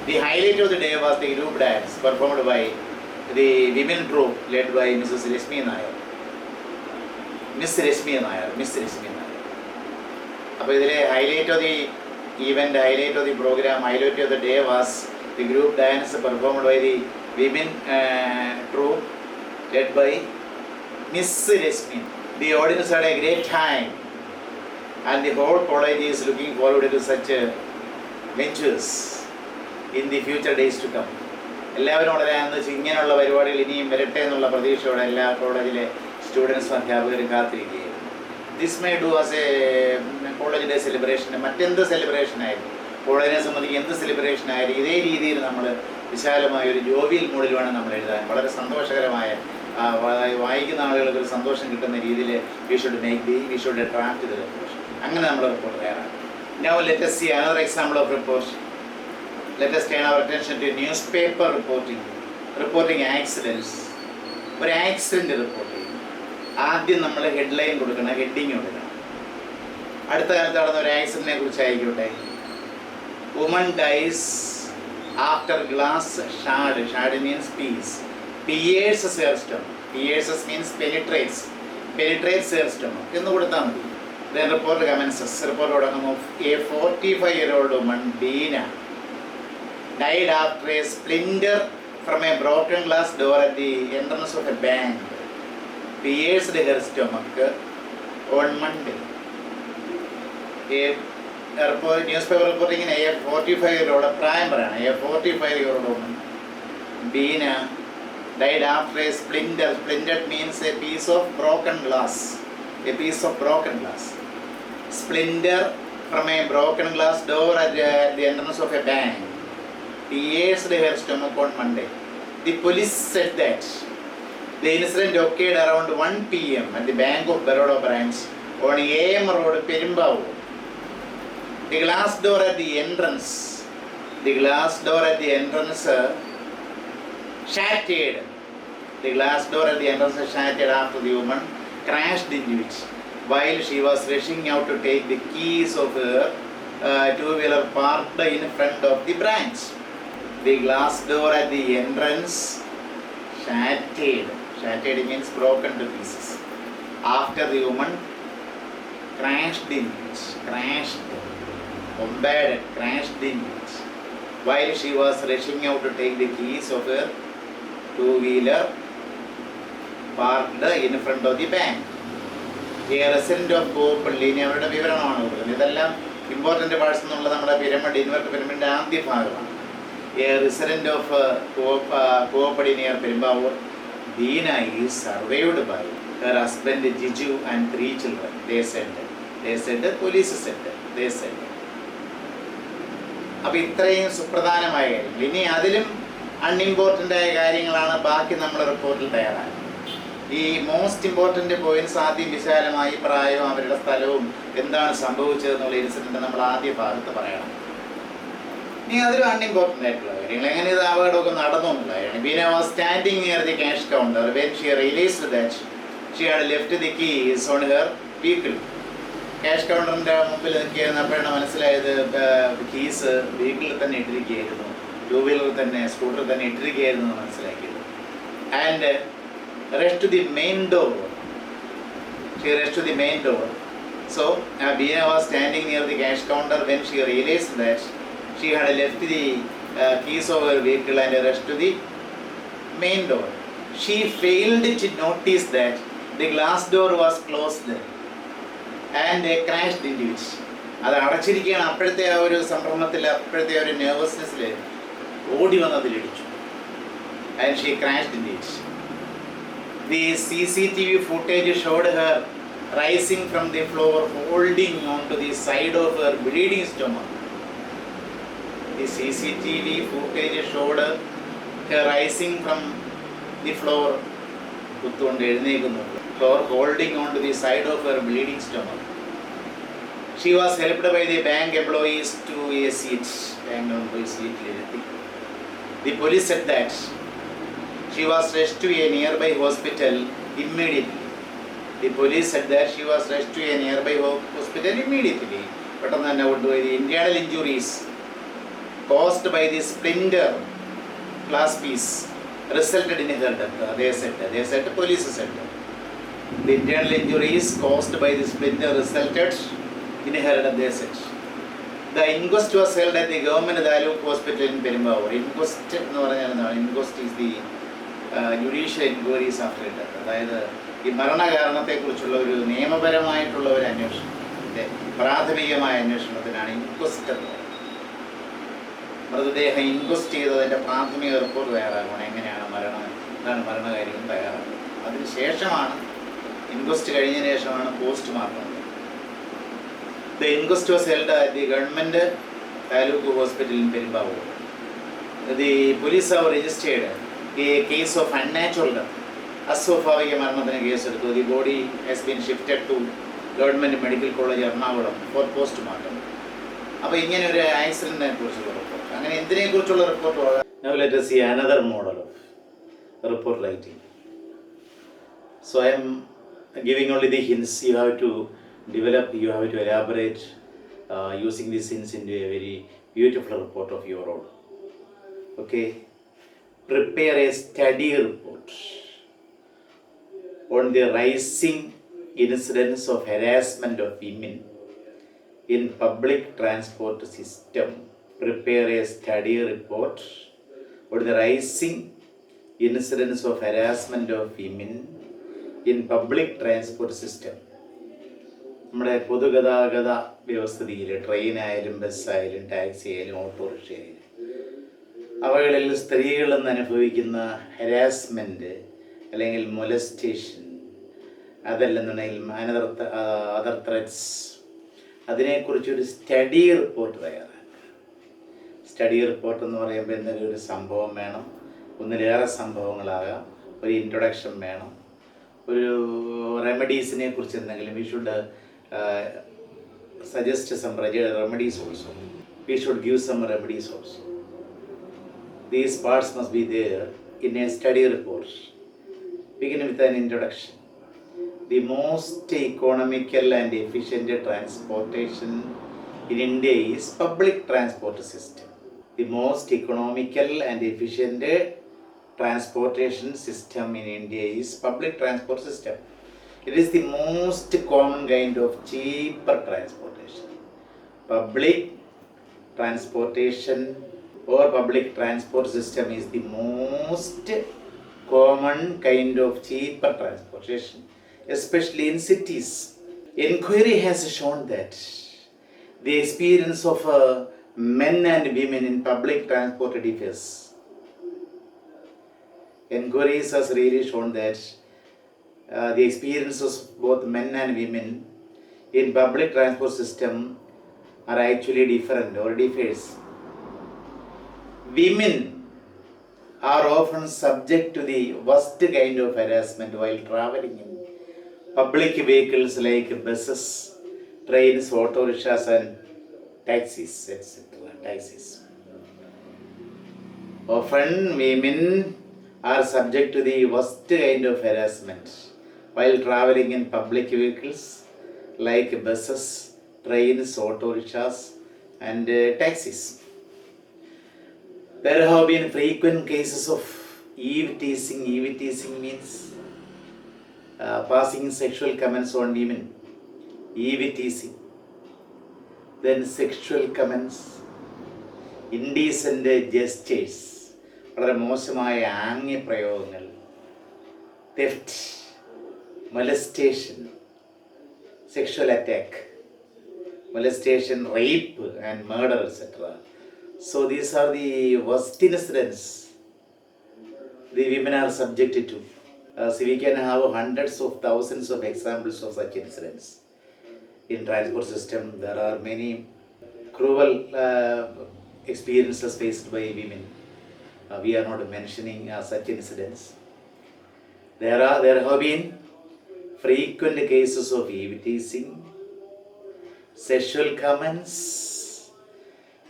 The highlight of the day was the group dance performed by the women troop led by Mrs. Rashmi Nair. Miss Rashmi Nair. അപ്പോൾ ഇതിലെ highlight of the event, highlight of the program, highlight of the day was the group dance performed by the women troupe led by Miss Rashmi. The audience had a great time and the whole college is looking forward to such ventures in the future days to come. എല്ലാവരും വളരെ ഇങ്ങനെയുള്ള പരിപാടികൾ ഇനിയും വരട്ടെ എന്നുള്ള പ്രതീക്ഷയോടെ എല്ലാ കോളേജിലെ സ്റ്റുഡൻസും അധ്യാപകരും കാത്തിരിക്കുകയായിരുന്നു. This may do as A college day celebration, മറ്റെന്ത് സെലിബ്രേഷൻ ആയിരുന്നു, കോളേജിനെ സംബന്ധിച്ച് എന്ത് സെലിബ്രേഷൻ ആയാലും ഇതേ രീതിയിൽ നമ്മൾ വിശാലമായ ഒരു ജോവിയൽ മൂഡിൽ വേണം നമ്മൾ എഴുതാൻ. വളരെ സന്തോഷകരമായ, വായിക്കുന്ന ആളുകൾക്ക് ഒരു സന്തോഷം കിട്ടുന്ന രീതിയിൽ we should draft the report. അങ്ങനെ നമ്മൾ റിപ്പോർട്ട് തയ്യാറാണ്. Now let us see another example of report. Let us turn our attention to newspaper reporting accidents. ഒരു ആക്സിഡൻറ്റ് റിപ്പോർട്ട് ചെയ്യും. ആദ്യം നമ്മൾ ഹെഡ്ലൈൻ കൊടുക്കണം, ഹെഡിങ് കൊടുക്കണം. അടുത്ത കാലത്ത് നടന്ന ഒരു ആക്സിഡൻറ്റിനെ കുറിച്ചായിക്കോട്ടെ. Woman dies after glass shard. Shard means piece. Pierce her stomach. Pierces means penetrates her stomach എന്ന് കൊടുത്താൽ മതി. Then report commences. Report തുടങ്ങുന്നു. A 45-year-old woman, Dina, died after a splinter from a broken glass door at the entrance of a bank pierced her stomach on Monday. Newspaper reporting in a 45-year-old woman, Dina, died after a splinter. Splinter means a piece of broken glass. Splinter from a broken glass door at the entrance of a bank pierced her stomach on Monday. The police said that the incident occurred around 1 p.m. at the Bank of Baroda branch on AM Road, Perimbao. The glass door at the entrance shattered. The glass door at the entrance shattered after the woman crashed into it while she was rushing out to take the keys of her two-wheeler parked in front of the branch. The glass door at the entrance shattered. Shattered means broken to pieces. After the woman crashed into it. While she was rushing out to take the keys of her two-wheeler parked in front of the bank. A resident of Koppalli, അവരുടെ വിവരണമാണ് കൊടുക്കുന്നത്. ഇതെല്ലാം important parts എന്നുള്ള നമ്മുടെ pyramid, invert പിരമിഡിൻ്റെ ആദ്യ ഭാഗമാണ്. A resident of Koppalli near Perimbavur, Dina is survived by her husband Jiju and 3 children. They said, police said. അപ്പോൾ ഇത്രയും സുപ്രധാനമായ കാര്യങ്ങൾ. ഇനി അതിലും അൺഇമ്പോർട്ടൻ്റായ കാര്യങ്ങളാണ് ബാക്കി നമ്മൾ റിപ്പോർട്ടിൽ തയ്യാറാക്കുന്നത്. ഈ മോസ്റ്റ് ഇമ്പോർട്ടൻ്റ് പോയിന്റ്സ് ആദ്യം വിശാലമായി പ്രായവും അവരുടെ സ്ഥലവും എന്താണ് സംഭവിച്ചതെന്നുള്ള ഇൻസിഡൻറ്റ് നമ്മൾ ആദ്യ ഭാഗത്ത് പറയണം. ഇനി അതിലും അൺഇമ്പോർട്ടൻ്റ് ആയിട്ടുള്ള കാര്യങ്ങൾ, എങ്ങനെ ഇത് അപകടമൊക്കെ നടന്നു എന്നുള്ള കാര്യമാണ്. Beena was standing near the cash counter when she realised that she had left the keys on her vehicle. Cash കൗണ്ടറിൻ്റെ മുമ്പിൽ നിൽക്കുകയായിരുന്നു. അപ്പോഴാണ് മനസ്സിലായത് കീസ് വീക്കിളിൽ തന്നെ ഇട്ടിരിക്കുകയായിരുന്നു, ടൂ വീലറിൽ തന്നെ, സ്കൂട്ടറിൽ തന്നെ ഇട്ടിരിക്കുകയായിരുന്നു എന്ന് മനസ്സിലാക്കിയത്. And rushed to the main door. So Bina was standing near the cash counter when she realized that she had left the keys of her vehicle and rushed to the main door. She failed to notice that the glass door was closed and crashed into it. അത് അടച്ചിരിക്കുകയാണ്. അപ്പോഴത്തെ ആ ഒരു സംഭ്രമത്തിൽ, അപ്പോഴത്തെ ഒരു നെർവസ്നെസ്സിൽ ഓടി വന്നതിലിടിച്ചു. And she crashed into it. The CCTV footage showed her rising from the floor, holding onto the side of her bleeding stomach. The CCTV footage showed her rising from the floor, holding onto the side of her bleeding stomach. She was helped by the bank employees to a seat. The police said that she was rushed to a nearby hospital immediately. പെട്ടെന്ന് തന്നെ കൊണ്ടുപോയി. The internal injuries caused by the splinter glass piece resulted in her death. They said, police said. The internal injuries caused by the splinter resulted in her death, they said. The inquest was held at the Government Dialogue Hospital in Perumbavoor. Inquest is the judicial inquiries after death. അതായത് ഈ മരണകാരണത്തെക്കുറിച്ചുള്ള ഒരു നിയമപരമായിട്ടുള്ള ഒരു അന്വേഷണത്തിൻ്റെ പ്രാഥമികമായ അന്വേഷണത്തിനാണ് inquest എന്ന് പറയുന്നത്. മൃതദേഹം ഇൻക്വസ്റ്റ് ചെയ്തതിൻ്റെ പ്രാഥമിക റിപ്പോർട്ട് തയ്യാറാക്കണം, എങ്ങനെയാണ് മരണം, എന്താണ് മരണകാര്യം തയ്യാറാക്കുന്നത്. അതിനുശേഷമാണ് ഇൻക്വസ്റ്റ് കഴിഞ്ഞതിന് ശേഷമാണ് postmortem. The inquest was held at the Government Dialogue Hospital in Perumbavoor. The police have registered a case of unnatural death. അസ്വാഭാവിക മരണത്തിന് കേസെടുത്തു. The body has been shifted to Government Medical College Ernakulam for postmortem. അപ്പോൾ ഇങ്ങനെ ഒരു ആക്സിഡൻറ്റിനെ കുറിച്ചുള്ള report, അങ്ങനെ എന്തിനെക്കുറിച്ചുള്ള report. Now let us see another model of report writing. So I am giving only the hints. You have to develop, you have to elaborate using these hints into a very beautiful report of your own. Okay, prepare a study report on the rising incidence of harassment of women in public transport system. Prepare a study report on the rising incidence of harassment of women in public transport system. നമ്മുടെ പൊതുഗതാഗത വ്യവസ്ഥിതിയിൽ ട്രെയിനായാലും ബസ്സായാലും taxi ആയാലും autorickshaw ആയാലും അവകളിൽ സ്ത്രീകളിൽ നിന്ന് അനുഭവിക്കുന്ന harassment അല്ലെങ്കിൽ മൊലസ്റ്റേഷൻ, അതല്ലെന്നുണ്ടെങ്കിൽ other threats, അതിനെക്കുറിച്ചൊരു study report തയ്യാറാക്കുക. Study report എന്ന് പറയുമ്പോൾ എന്തെങ്കിലും ഒരു സംഭവം വേണം, ഒന്നിലേറെ സംഭവങ്ങളാകാം, ഒരു ഇൻട്രൊഡക്ഷൻ വേണം, ഒരു റെമഡീസിനെ കുറിച്ച് എന്തെങ്കിലും. We should suggest some remedies also. We should give some remedies also. These parts must be there in a study report. Begin with an introduction. The most economical and efficient transportation in India is public transport system. The most economical and efficient transportation system in India is public transport system. It is the most common kind of cheaper transportation. Public transportation or public transport system is the most common kind of cheaper transportation, especially in cities. Inquiry has shown that the experience of men and women in public transport differs. Inquiries has really shown that the experiences of both men and women in public transport system are actually different or differs. Women are often subject to the worst kind of harassment while traveling in public vehicles like buses, trains, auto rickshaws and taxis, etc. Taxis. Often women are subject to the worst kind of harassment while traveling in public vehicles like buses, trains, auto rickshaws and taxis. There have been frequent cases of eve teasing. Eve teasing means passing sexual comments on women. Eve teasing. Then sexual comments, indecent gestures, വളരെ മോശമായ ആംഗ്യപ്രയോഗങ്ങൾ, theft, molestation, sexual attack, molestation, rape and murder, etc. So these are the worst incidents the women are subjected to. So we can have hundreds of thousands of examples of such incidents in transport system. There are many cruel experiences faced by women. We are not mentioning such incidents. There have been frequent cases of eve teasing, sexual comments,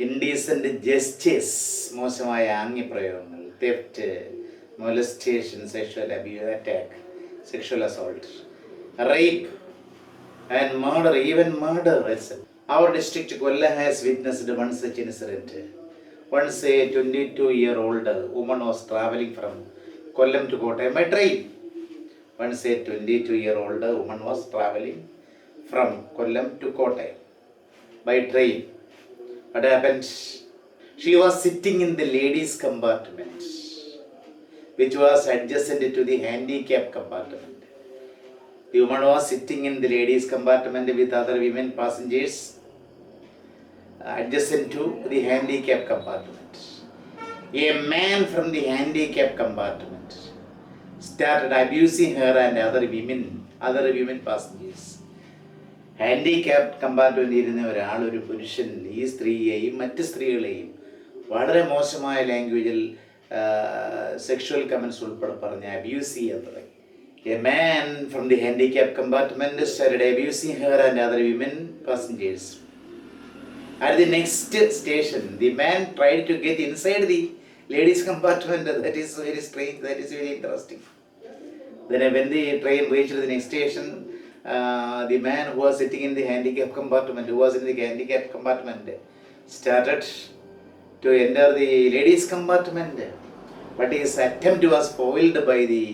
indecent gestures, മോശമായ ആംഗ്യപ്രയോഗങ്ങൾ, theft, molestation, sexual abuse, attack, sexual assault, rape and murder, even murder, etc. Our district Kolla has witnessed one such incident. Once a 22-year-old woman was traveling from Kollam to Kottayam by train. Once a 22-year-old woman was traveling from Kollam to Kottayam by train. What happened? She was sitting in the ladies' compartment, which was adjacent to the handicap compartment. The woman was sitting in the ladies' compartment with other women passengers adjacent to the handicap compartment. A man from the handicap compartment started abusing her and other women passengers. Handicapped കമ്പാർട്ട്മെൻറ്റിൽ ഇരുന്ന ഒരാൾ, ഒരു പുരുഷൻ, ഈ സ്ത്രീയെയും മറ്റ് സ്ത്രീകളെയും വളരെ മോശമായ ലാംഗ്വേജിൽ സെക്ഷുവൽ കമൻസ് ഉൾപ്പെടെ പറഞ്ഞ് അബ്യൂസ് ചെയ്യാൻ തുടങ്ങി. A man from the handicapped compartment started abusing her and other women passengers. At the next station, the man tried to get inside the ladies' compartment. That is very strange, that is very interesting. Then when the train reached the next station, the man who was sitting in the handicap compartment, started to enter the ladies' compartment. But his attempt was foiled by the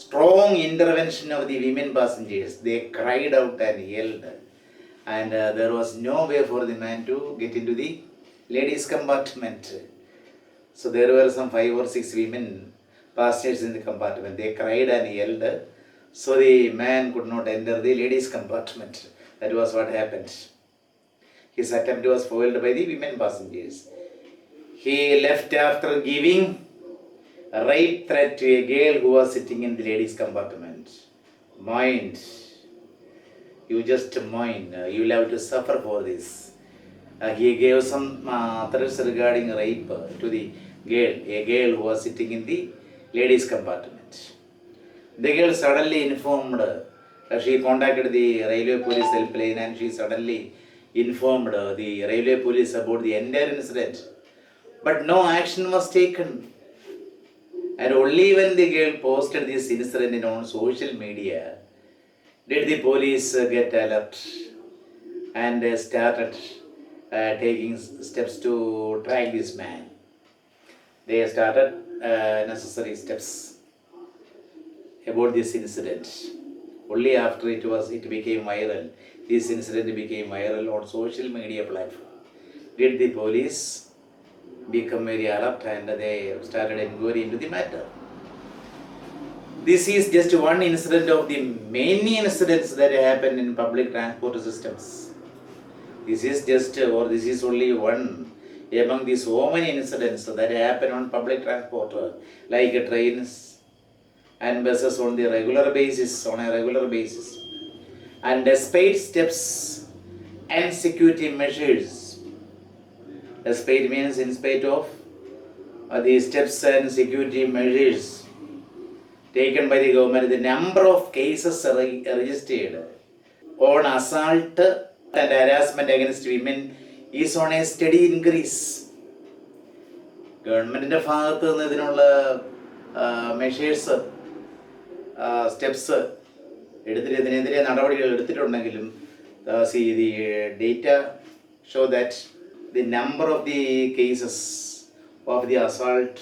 strong intervention of the women passengers. They cried out and yelled, and there was no way for the man to get into the ladies' compartment. So there were some 5 or 6 women passengers in the compartment. They cried and yelled, so the man could not enter the ladies' compartment. That was what happened. His attempt was foiled by the women passengers. He left after giving a rape threat to a girl who was sitting in the ladies' compartment. Mind. You just mind. You will have to suffer for this. He gave some threats regarding rape to the girl, a girl who was sitting in the ladies' compartment. The girl suddenly informed, she contacted the railway police helpline and she suddenly informed the railway police about the entire incident. But no action was taken. And only when the girl posted this incident on social media did the police get alert and started taking steps to track this man. They started necessary steps about this incident. Only after it became viral, this incident became viral on social media platform, did the police become very alert and they started inquiry into the matter. This is just one incident of the many incidents that happen in public transport systems. This is only one among the so many incidents that happen on public transport, like trains and buses on a regular basis. And despite steps and security measures, despite means in spite of the steps and security measures taken by the government, the number of cases registered on assault and harassment against women is on a steady increase. ഗവൺമെൻറ്റിൻ്റെ ഭാഗത്ത് നിന്ന് ഇതിനുള്ള measures, steps ഇതിനെതിരെ നടപടികൾ എടുത്തിട്ടുണ്ടെങ്കിലും the data show that the number of the cases of the assault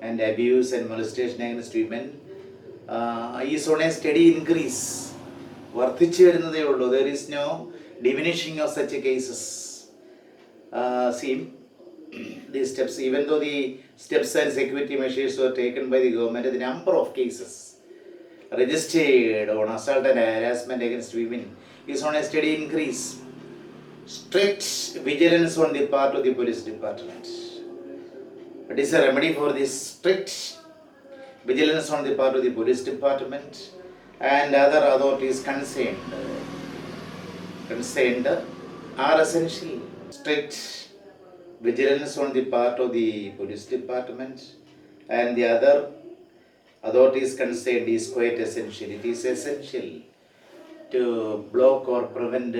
and abuse and molestation against women is on a steady increase. വർദ്ധിച്ചു വരുന്നതേ ഉള്ളൂ. There is no diminishing of such cases. These steps, even though the steps and security measures were taken by the government, the number of cases registered on assault and harassment against women is on a steady increase. Strict vigilance on the part of the police department. It is a remedy for this. Strict vigilance on the part of the police department and other authorities concerned are essential. Strict vigilance on the part of the police department and the other authorities concerned is quite essential. It is essential to block or prevent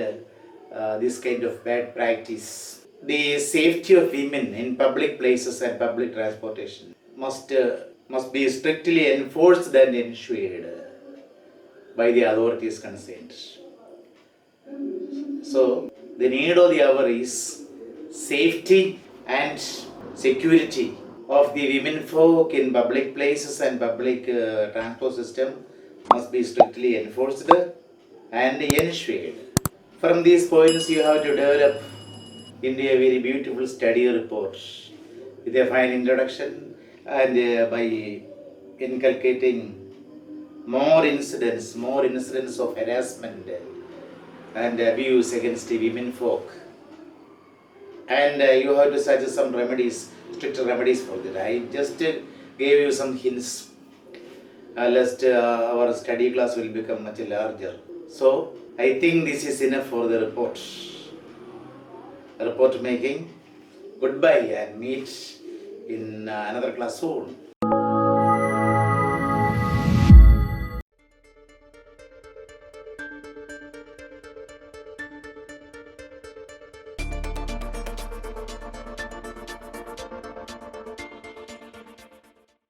this kind of bad practice. The safety of women in public places and public transportation must be strictly enforced and ensured by the authorities concerned. So the need of the hour is safety and security of the women folk in public places and public transport system must be strictly enforced and ensured. From these points, you have to develop into a very beautiful study report with a fine introduction and by inculcating more incidents of harassment and abuse against the women folk. And you have to suggest some remedies, stricter remedies for that. I just gave you some hints, lest our study class will become much larger. So I think this is enough for the report making. Goodbye and meet in another class soon.